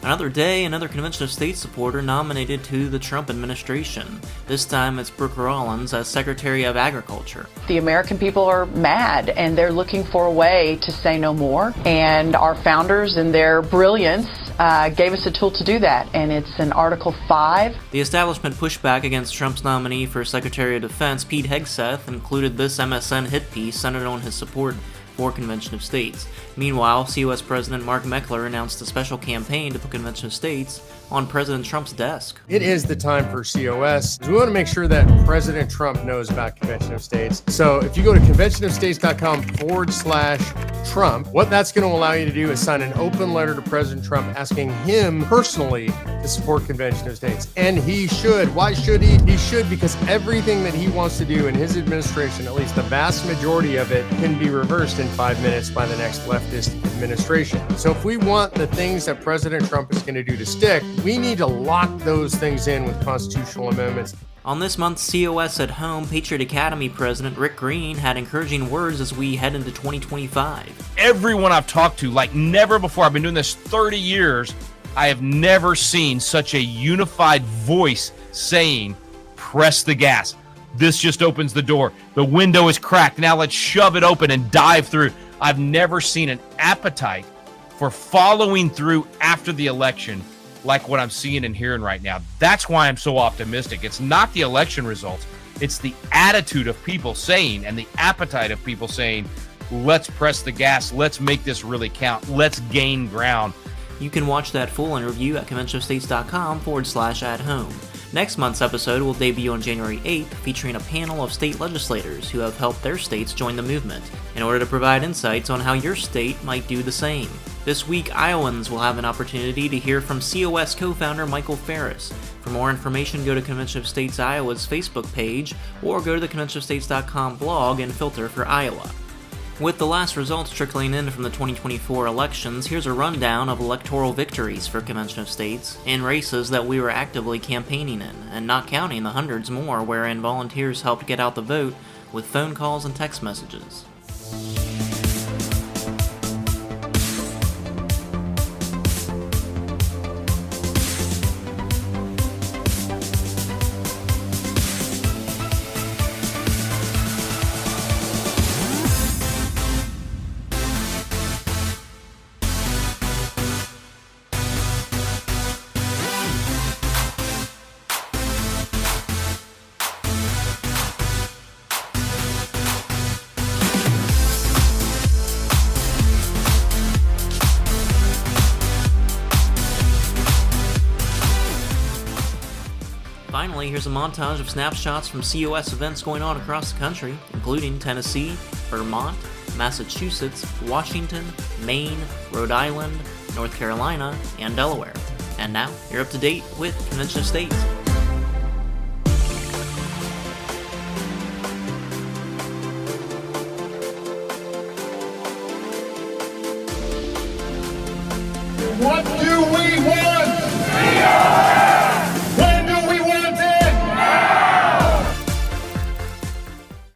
Another day, another Convention of States supporter nominated to the Trump administration. This time it's Brooke Rollins as Secretary of Agriculture. The American people are mad, and they're looking for a way to say no more. And our founders, in their brilliance, gave us a tool to do that, and it's in Article 5. The establishment pushback against Trump's nominee for Secretary of Defense, Pete Hegseth, included this MSN hit piece centered on his support for Convention of States. Meanwhile, COS President Mark Meckler announced a special campaign to put Convention of States on President Trump's desk. It is the time for COS. We want to make sure that President Trump knows about Convention of States. So if you go to conventionofstates.com/Trump, what that's going to allow you to do is sign an open letter to President Trump asking him personally to support Convention of States. And he should. Why should he? He should, because everything that he wants to do in his administration, at least the vast majority of it, can be reversed in 5 minutes by the next leftist administration. So if we want the things that President Trump is going to do to stick, we need to lock those things in with constitutional amendments. On this month's COS at Home, Patriot Academy President Rick Green had encouraging words as we head into 2025. Everyone I've talked to, like never before, I've been doing this 30 years, I have never seen such a unified voice saying, press the gas. This just opens the door. The window is cracked. Now let's shove it open and dive through. I've never seen an appetite for following through after the election like what I'm seeing and hearing right now. That's why I'm so optimistic. It's not the election results. It's the attitude of people saying and the appetite of people saying, let's press the gas. Let's make this really count. Let's gain ground. You can watch that full interview at conventionofstates.com/at-home. Next month's episode will debut on January 8th, featuring a panel of state legislators who have helped their states join the movement, in order to provide insights on how your state might do the same. This week, Iowans will have an opportunity to hear from COS co-founder Michael Ferris. For more information, go to Convention of States Iowa's Facebook page, or go to the conventionofstates.com blog and filter for Iowa. With the last results trickling in from the 2024 elections, here's a rundown of electoral victories for Convention of States in races that we were actively campaigning in, and not counting the hundreds more wherein volunteers helped get out the vote with phone calls and text messages. Finally, here's a montage of snapshots from COS events going on across the country, including Tennessee, Vermont, Massachusetts, Washington, Maine, Rhode Island, North Carolina, and Delaware. And now, you're up to date with Convention of States. What do we want?